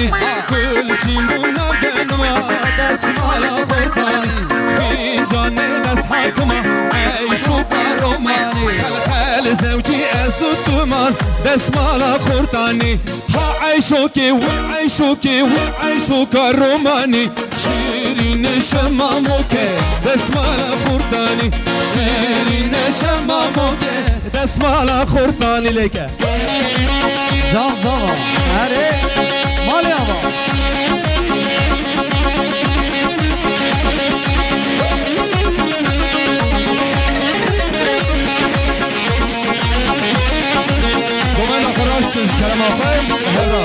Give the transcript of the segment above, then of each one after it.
قربانی گلشین بون نگنما دست مالا قربانی فنجان دست حکما عیشو قرمانی خل زوجی ازود دومان دست مالا قربانی ها عیشوکی و عیشوکی و عیشو قرمانی شیرین شماموکه دست مالا قربانی شیرین شماموکه دست مالا قربانی لکه جان زاوا اره مالی آوا دومن آخراش کش کرم آفایم هلا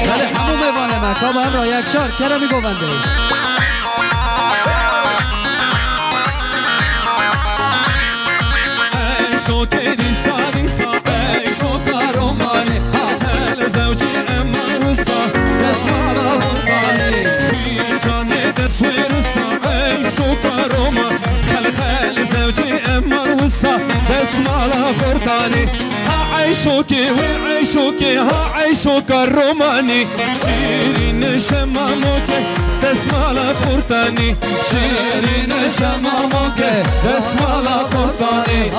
بله همون میوانه مکا با هم را یک چار کرمی گوونده شوكي ديسا ديسا شوكا روماني هل زوجي اما وصا تسمع لغرباني في جاني تسوير وصا شوكا روما خل زوجي اما وصا تسمع لغرباني عيشوكي وعيشوكي عيشوكا الروماني شيرين شماموكي تسمع لغرباني شيرين شماموكي تسمع لغرباني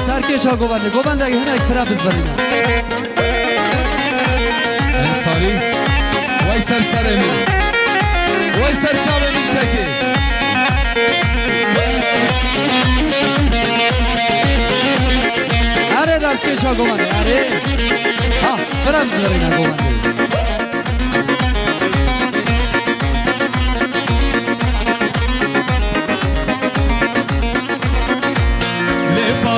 سرکش ها گوونده اگه هنه اک پرا بزبریم انصاری وای سر سر امین وای سر چاو امین تکی اره دستکش ها گوونده اره ها پرا بزبریم گوونده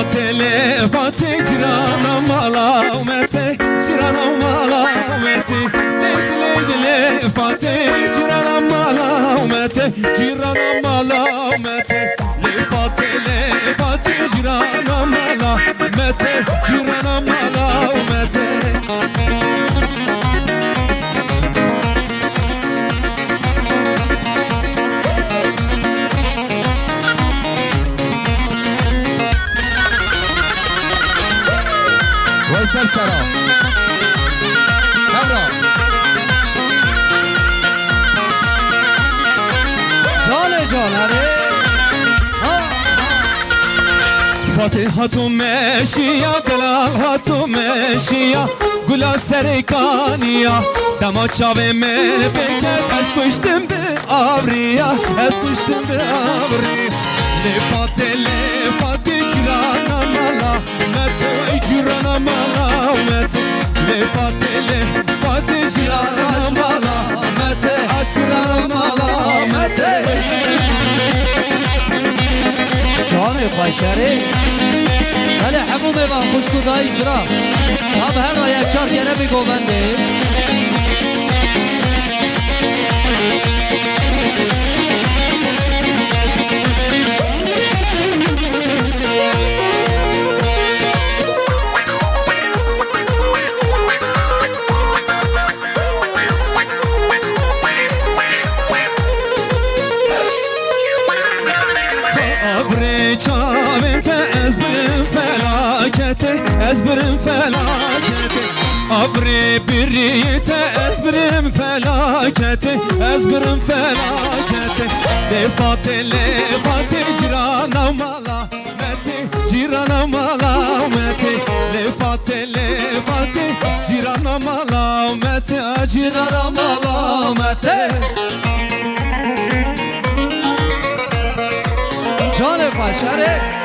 لفاتي جرانا مالا ومتي جرانا مالا ومتي لفاتي جرانا مالا ومتي جرانا مالا ومتي لفاتي جرانا مالا ومتي جرانا مالا ومتي ويسر سرا كبرا جان اره فاتحة ماشية دلالها ماشية قلا سريكانية دما چاوه من بکر از کشتم به آوریا از کشتم به آوریا لفاته جرانا مالا متو جرانا مالا متو لفاته جرانا مالا متو جرانا مالا متو جان خوشره بله همون میوان خوشکو دایی برا هم هر را یک چار کرمی گوونده ezberim felaketi Abri biriyete ezberim felaketi ezberim felaketi Lefate cirana mala meti cirana mala meti Lefate cirana mala meti cirana mala meti جان خوشره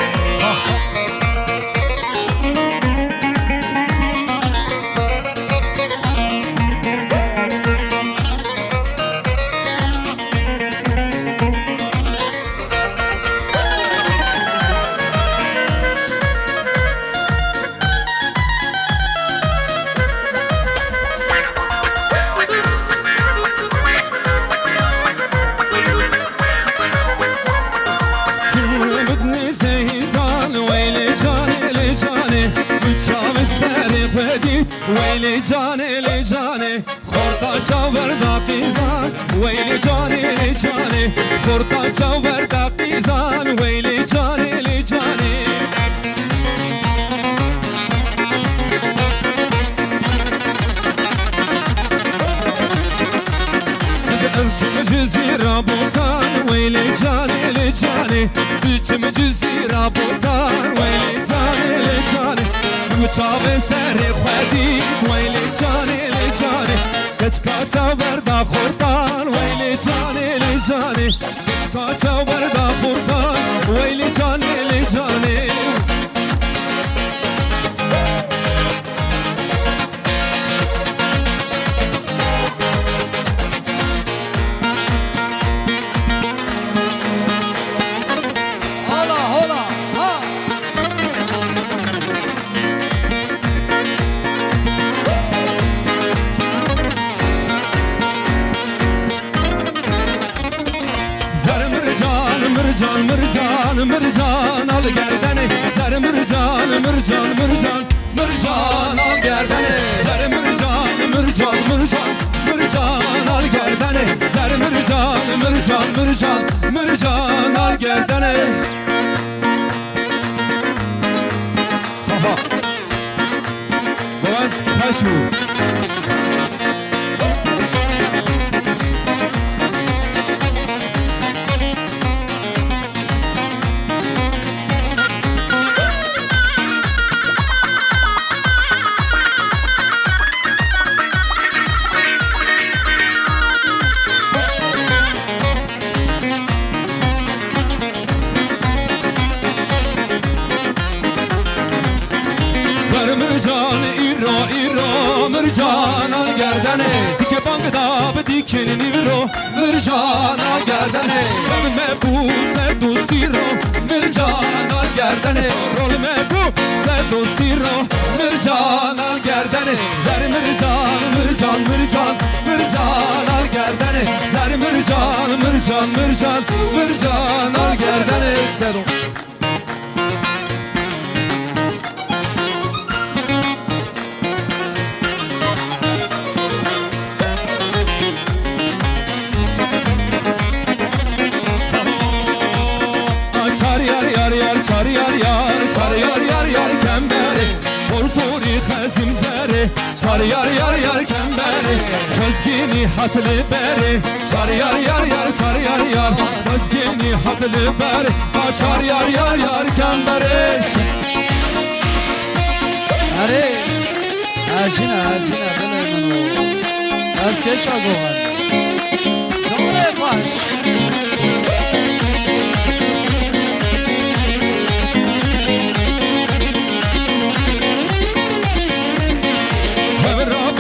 ويلي جاني لجاني خورتا چاور دا قیزان ويلي جاني لجاني خورتا چاور دا قیزان ويلي جاني لجاني چم جزیره بودن ویلی جانه جانه بگو چاوه سر خودی ویلی جانه جانه کچ کاچا بردا خوردان ویلی جانه جانه کچ کاچا بردا خوردان ویلی جانه جانه مرجان al gerdene Zar mırcan mırcan mırcan Mırcan al gerdene Zar mırcan mırcan mırcan Mırcan al gerdene Zar mırcan mırcan mırcan Mırcan al gerdene Baba Levent taş mı? Mırcan al gerdene Dike bankda bedikin nivro Mırcan al gerdene Şevme bu sedu siro Mırcan al gerdene Rolme bu sedu siro Mırcan al gerdene Zer mırcan mırcan mırcan Mırcan al gerdene Zer mırcan mırcan mırcan Mırcan al gerdene Çar yar yar, çar yar yar yar kemberi Borsuri xezim zeri Çar yar yar yar kemberi Xezgini hatli beri Çar yar yar yar, çar yar yar Xezgini hatli beri Çar yar yar yar kemberi Are Ajina belemenu Azkeşa govan Çore baş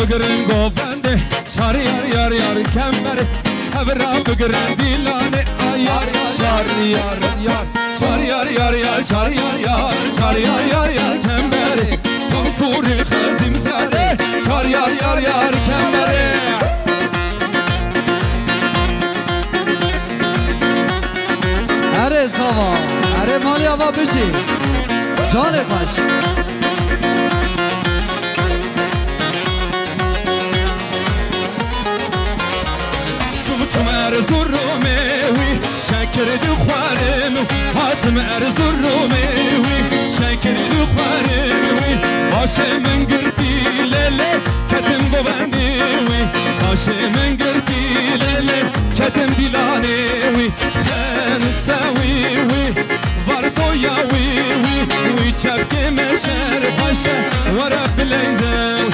Bıgırın govende Çar yar yar yar kemberi Hevra bıgırın dilane Ayar çar yar yar Çar yar yar yar çar yar yar Çar yar yar yar kemberi Konsuri xezim zere Çar yar yar yar kemberi Are sava Are mali ava bişi Çare baş Çum Erzurum'evi Şeker dükharım Hatım Erzurum'evi Şeker dükharım Başımın gırti lele Ketim govendivi Başımın gırti lele Ketim dilanevi Ken sevivi Vartoya vi Çepki meşer paşa Vara bileyzev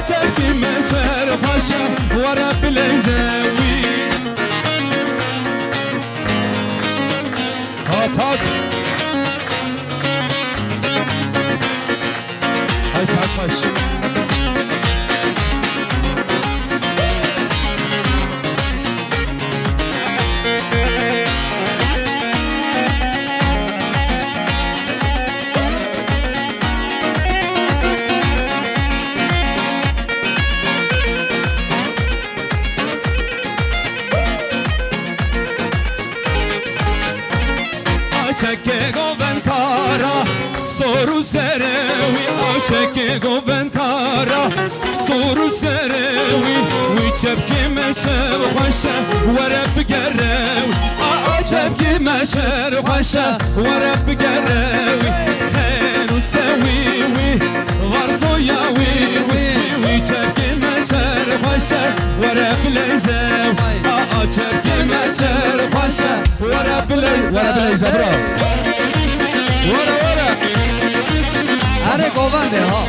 Çepki meşer paşa Vara bileyzevi Hat Hay Sarpaş Çeke goven kara soru serevi Çeke goven kara soru serevi Çepki meşer paşa Verep gerev Çepki meşer paşa Verep gerev Henu sevivi Vartoya Çepki meşer paşa Verep lezev Çepki meşer çer paşa Vara bileyze bravo Vara Are govande ha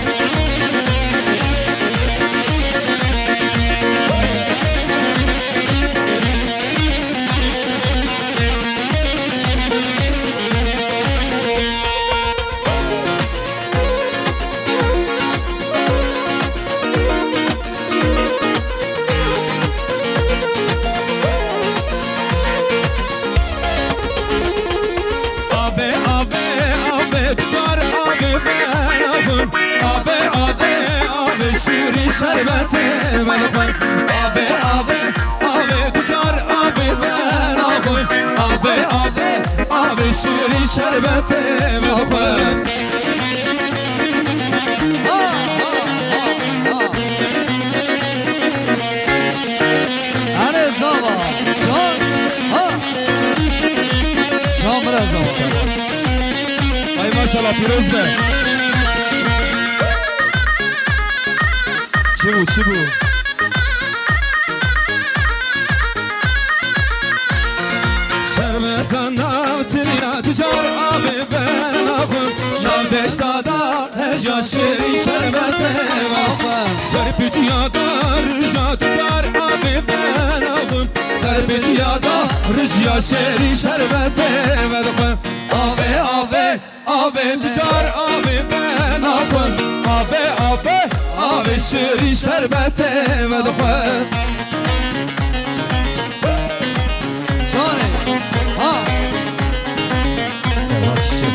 Şuri şerbeti ben koy Abi tüccar abi ben koy Abi şuri şerbeti ben koy Are zava Can ha Can biraz zava Ay maşallah Piroz Bey Çibu Şerbeten navtiliya tüccar abi ben akım Şarbeş dağda heca şeri şerbete vakım Serpici yada rıja tüccar abi ben akım Serpici yada rıja şeri şerbete vakım Abi tüccar abi ben akım Abi şeri şerbete vakım Can ha Sevat çiçek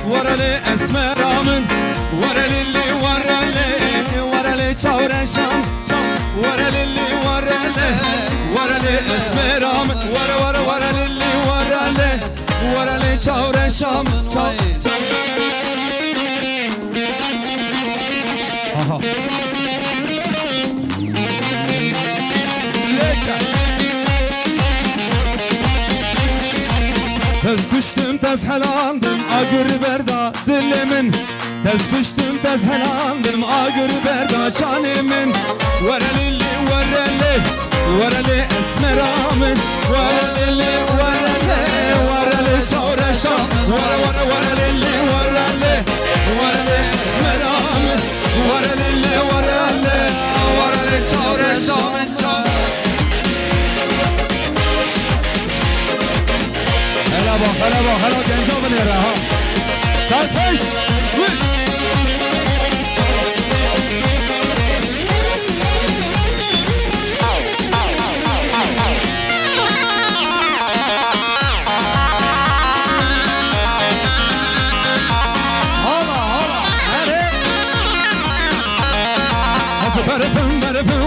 ورالي اسمر من ورالي ورالي çavren şam ورالي اسمر من ورالي çavren şam Aha Tez düştüm tez helandım agür berda dilimin Tez düştüm tez helandım agür berda çanimin Verelili esmeramın Vereli çavreşam Vereli esmeramın Vereli çavreşamın Hele bak genç abone ha. Serpeş.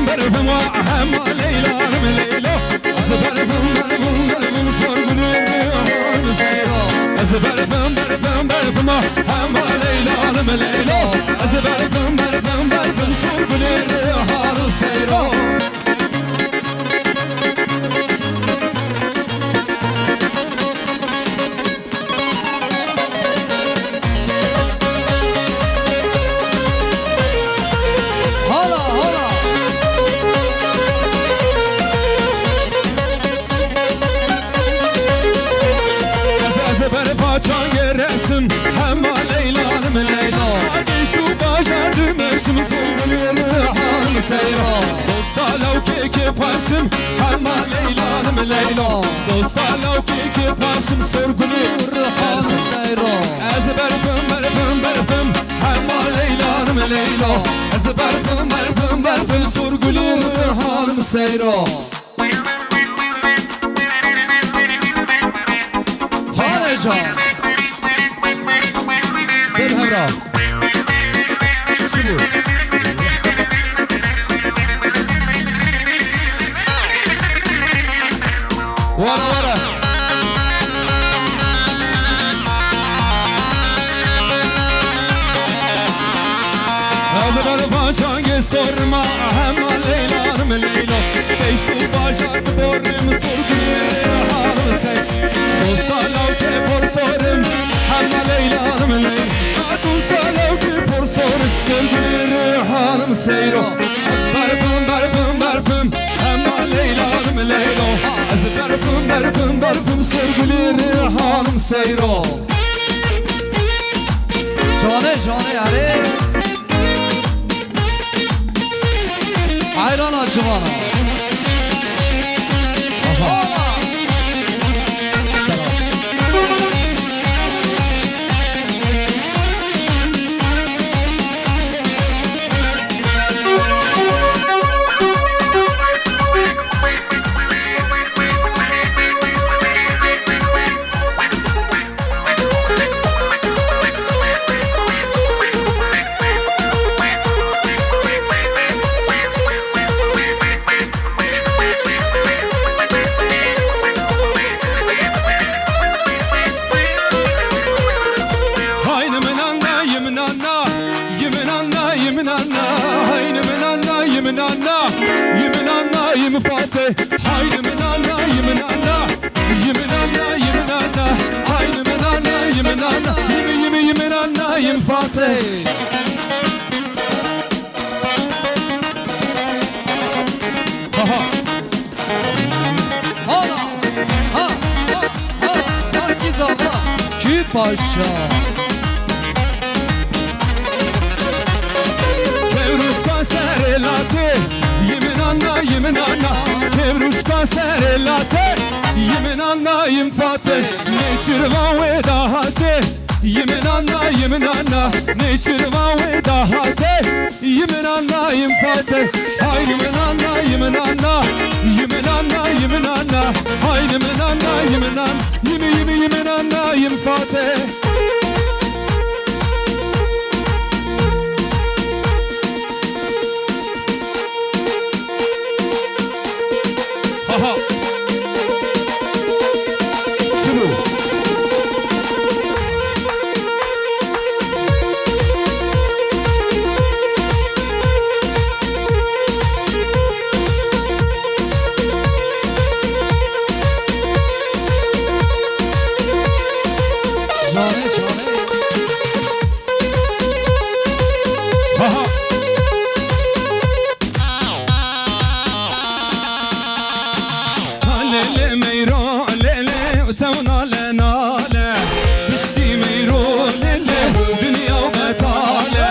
Berfim wa ahma Leyla Leyla Berfim sorguluyor seyro Berfim ahma Leyla Berfim sorguluyor seyro Paçan geresin hem Leyla'nım Leyla Geçtu başa dümeşim sorguluyor hanı seyro Dosta lavkeki paşım hem Leyla'nım Leyla Dosta lavkeki paşım sorguluyor hanı seyro Berfim hem Leyla'nım Leyla Berfim sorguluyor hanı seyro Can Bir hevra Şunu Vara Azıbarı cange sorma Hema Leyla'nım Leyla Beştu başardı borrim sorgulir hanım sen Dosta lavke por sorum Hema Leyla'nım Leyla Dosta lavke por sorum Sorgulir hanım seyro Barfım Hema Leyla'nım Leyla Barfım sorgulir hanım seyro Cane yare Ayran acı bana Fatih Haydi minanna yiminanna Yiminanna yiminanna Haydi minanna yiminanna Yiminanna yim Fatih Aha Hala Ha Herkes ama Ki paşa Kevruşka serelati Yiminanna Kevruşka serelati Yiminanna yim Fatih Neçirvan ve dahati Yiminanna Neçirvan ve dahati Yiminanna yim Fatih Haydi minanna yiminanna Haydi minanna yiminanna yim Fatih Lele meyro lele tevna lenale Pişti meyro lele dünya betale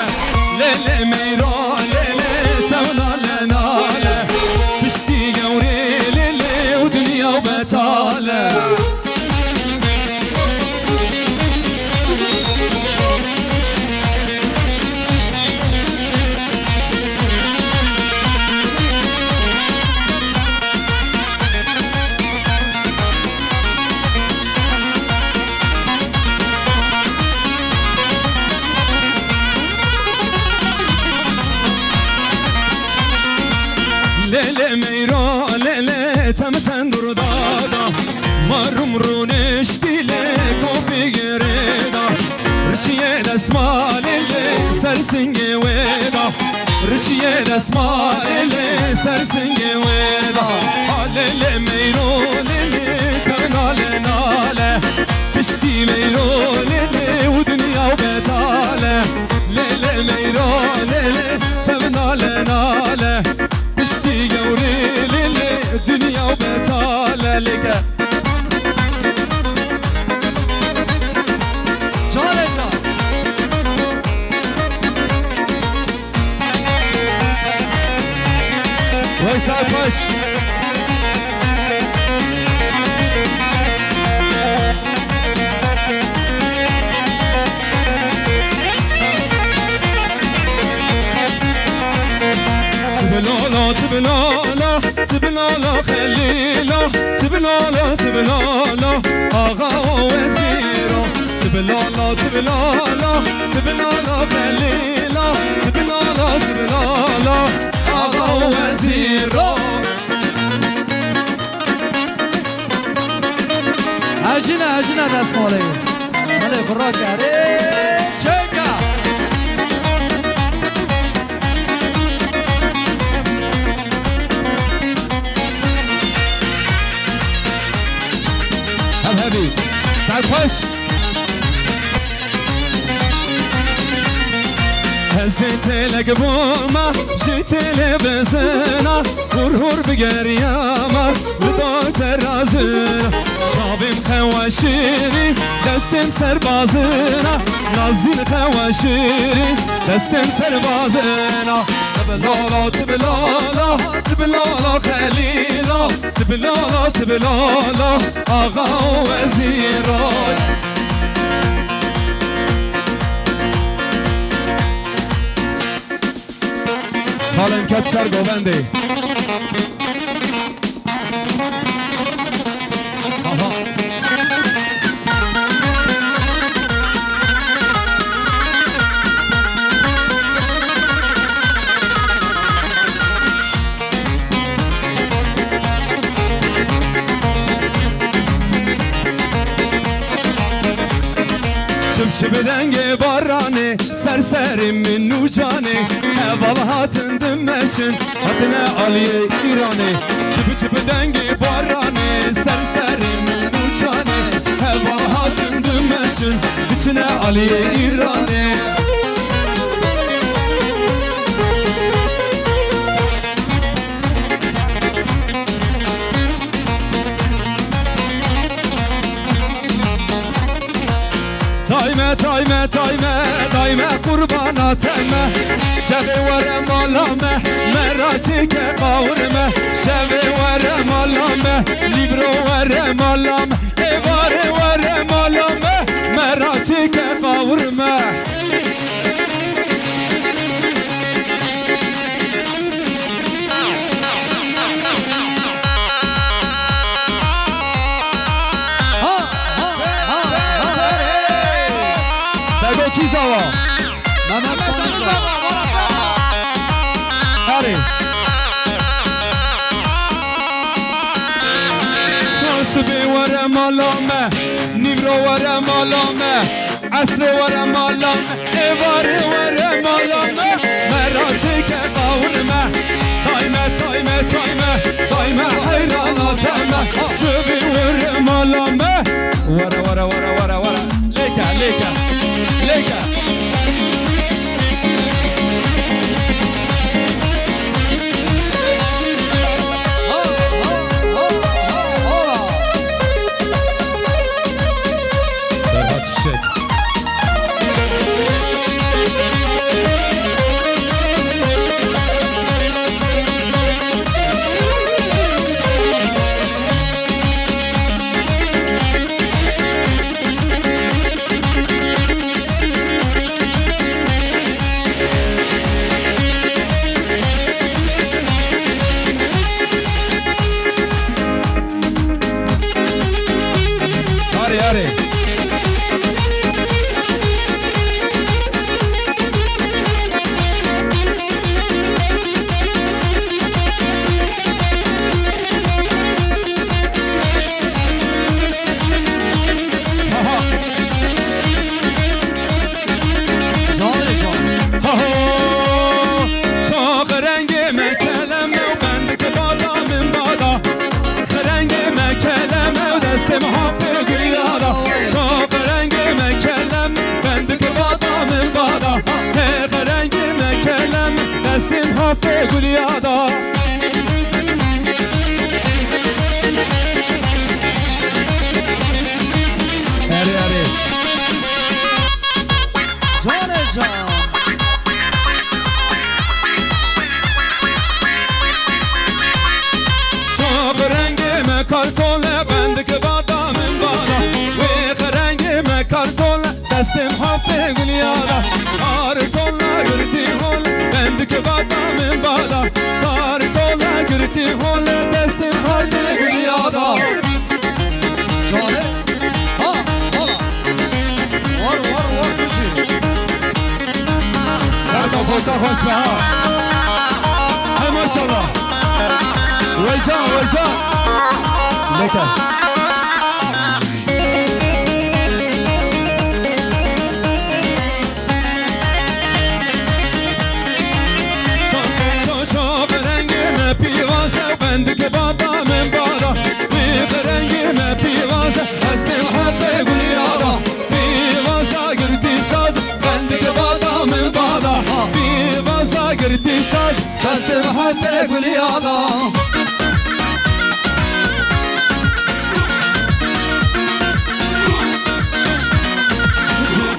Lele meyro lele tevna lenale Pişti gevri lele dünya betale Lele meyro lele temten durdada Marum runeştile kopi gereda Rişiye desma lele sersin geveda Rişiye desma lele sersin geveda Lele meyro lele tenale nale Pişti meyro lele u dünya betale Lele meyro lele tenale nale Pişti gavri lele dünya betale leke Cane Veysel Paş Tibelala Tibelala Khalila Tibelala Ağa o veziro Tibelala Khalila Tibelala Ağa o veziro Hacine destmale Hale bırak yare Çeka هبی سرخوش هزی تلگ بوما جی تل بزنا هور بگریاما لدا ترازنا چابیم خواشیری دستم سربازنا نازین خواشیری دستم سربازنا تبلالا تبلالا تبلالا خلیلا تبلالا تبلالا آقا و وزیرای حالم کت سر گوونده چپ دنگ بارانه سرسریم من نوجانه هوال هاتن دمشن هاتن علیه ایرانه چپ دنگ بارانه سرسریم من نوجانه هوال هاتن دمشن بچنه علیه ایرانه تایمه قربانا تایمه شبه وره مالامه مراجی که قاورمه شبه وره مالامه لیبرو وره مالامه ایواره وره مالامه مراجی که قاورمه Kizawa Mehmet Sanıklı Hadi Şansı vere malame Nivro vere malame Aslı vere malame Evari vere malame Meraçike kavurme Daime hayrana teme Şubi vere malame Vara Leka Serhat Çiçek Hadi Hafe Güliyada Hadi Can Şab rengime kartole bendeki badamın bana Ve rengime kartole destim hafe Güliyada Kartola gürti hol bendeki badamın bana Kartola gürti hol destim hafe Güliyada Canı Ha Var kuşu Serda Porta hoş be ha Hay maşallah Vayca Leka Şab rengime pivaze bendeki badamın bana Bir rengime pivaze fere gülü adam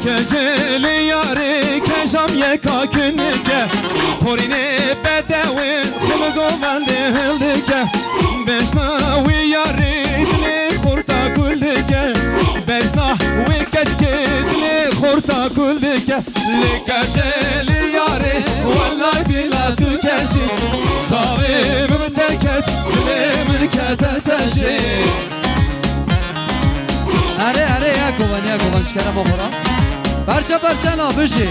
Keceli yari keşam yeka künike Porine bedevi hılgo bende hıldike Beşna vi yari dili kurta kuldike Beşna vi keçke dili kurta kuldike Likeceli yari vallahi bila tükeşi Savimim teket dilimin keteteşi Are ya kovan şkerem okura Parça parça la bışı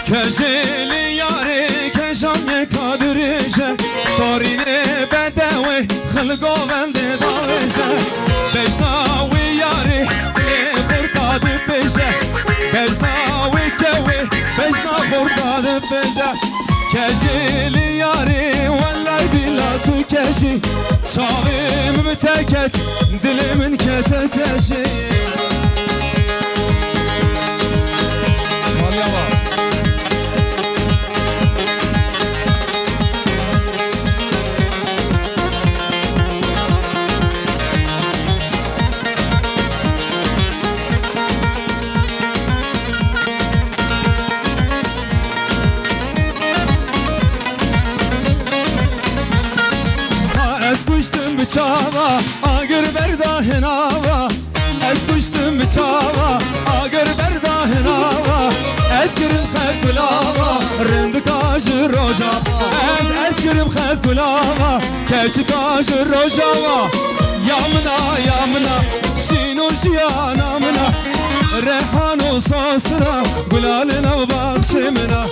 Keceli yari keşam ye kadirişe Torine bedevi hılgo bende davişe Beşnavi yari kurtadı peşe Beşnavi kevi beşna kurtadı peşe Keceli yari vallahi billah tu keşi Çavim teket dilimin keteteşi Çava, agır berdahin hava Ez kuştum çava, agır berdahin hava Ez kirim xed kulava, rındı kaşı rojava Ez kirim xed kulava, kevçi kaşı rojava Yamına, şinur jiyanamına Rehanu sosuna, gulalina bakşemina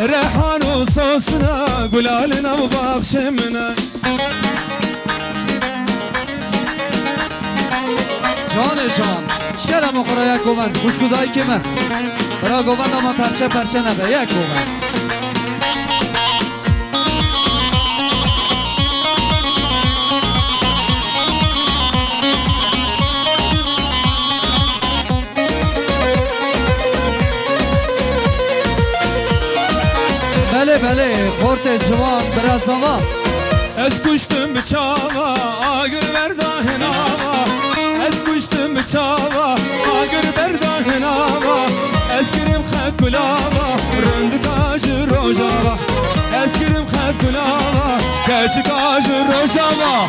Rehanu sosuna, gulalina bakşemina Can şkerem okura ya kovan Kuşkudayı kime Bıra kovan ama parça nebe ya kovan Bele korte civan biraz hava Ez kuştum çava, agır berdahin hava Ez kuştum çava, agır berdahin hava Eskirim xed kulava, rındı kaşı rojava Eskirim xed kulava, keçi kaşı rojava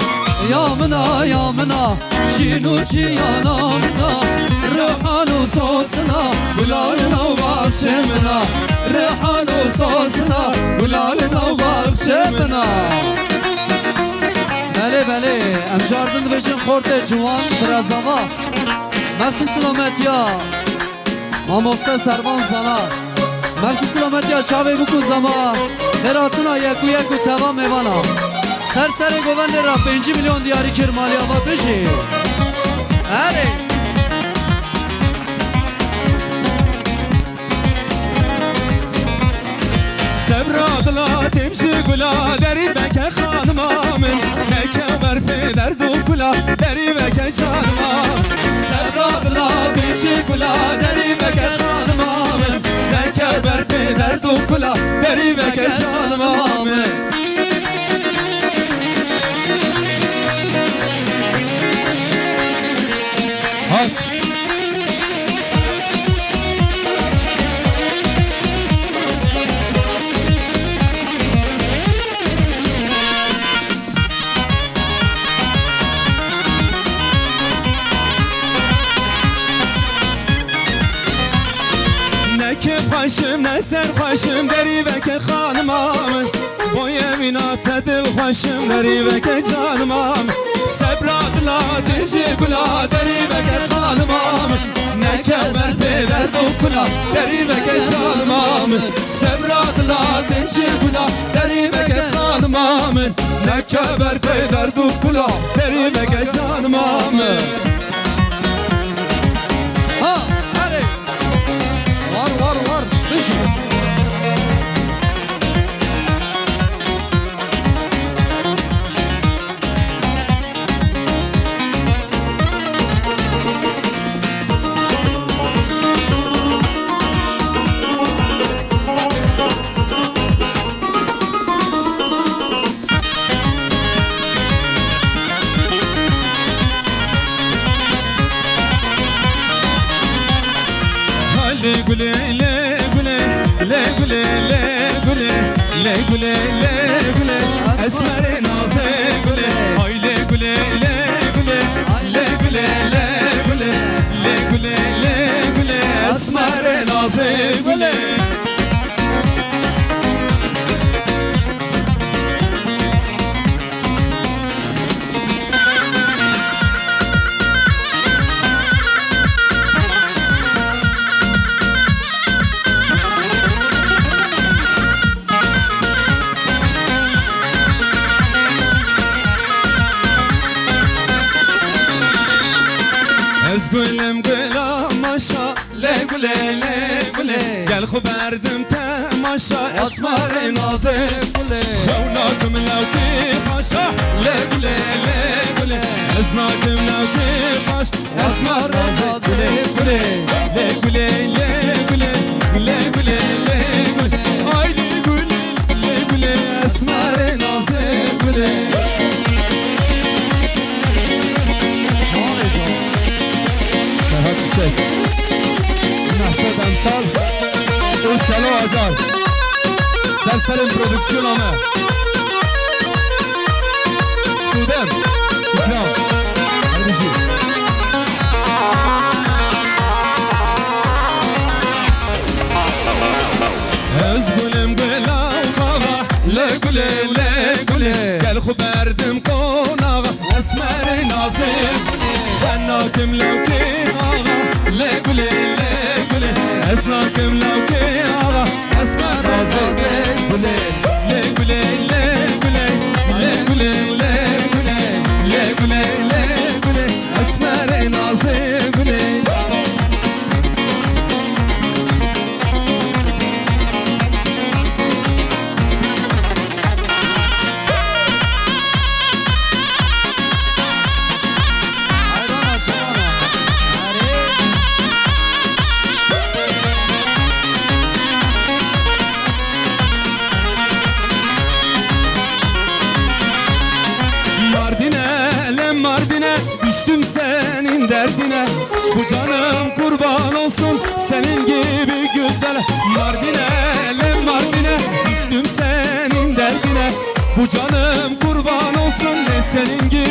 Yamına, şinur jiyanamına Rehanu sosuna, gulalina bakşemina Rehanu sosuna, gulalina bakşemina Bele, emjardın vecin korte civan biraz hava Mersi selamet ya Mamosta servan sana Mersi selamet ya çave buku zama Heratına yeku teva mevana Sersere govenle ra 5 milyon diyari kirmali hava peşi Hadi Sevradla temşi gula deri beke hanımamın Tekeber peder dukula deri beke canımam Sevradla temşi gula deri beke hanımamın Tekeber peder dukula deri beke canımam Hadi Başım ne serpaşım deri veke hanımamın Bu yeminat edil başım deri veke canımam Sebradla dinci gula deri veke hanımamın Ne kemer peder dokula deri veke canımamın Sebradla dinci gula deri veke hanımamın Ne kemer peder dokula deri veke canımamın Ha hadi Var güle le güle le güle le güle le güle le güle esmer naze güle ay le güle le güle le güle le güle le güle le güle esmer naze güle Ez gülüm gülüm maşa le güle le güle gel xuberdim temaşa esmer naze Xevnakim levki paşa le güle le güle Eznakim levki paş esmer naze güle güle le güle le güle le güle le güle ay le güle le güle esmer naze güle Serhat Çiçek Mahsed Emsal Selo Acar Serselim Prodüksiyon Ame Sudem İkram Erbici Ez gülüm gülav bağa Le güle le güle Gel xuberdim konağa Esmer nazim Ben nakim levki ağa Le güle le güle Esnakim levki ağa Esmer nazim güle Le güle le güle Le güle le güle Le güle le güle Esmer nazim güle Mardin'e düştüm senin derdine Bu canım kurban olsun senin gibi güzel Mardin'e düştüm senin derdine Bu canım kurban olsun senin gibi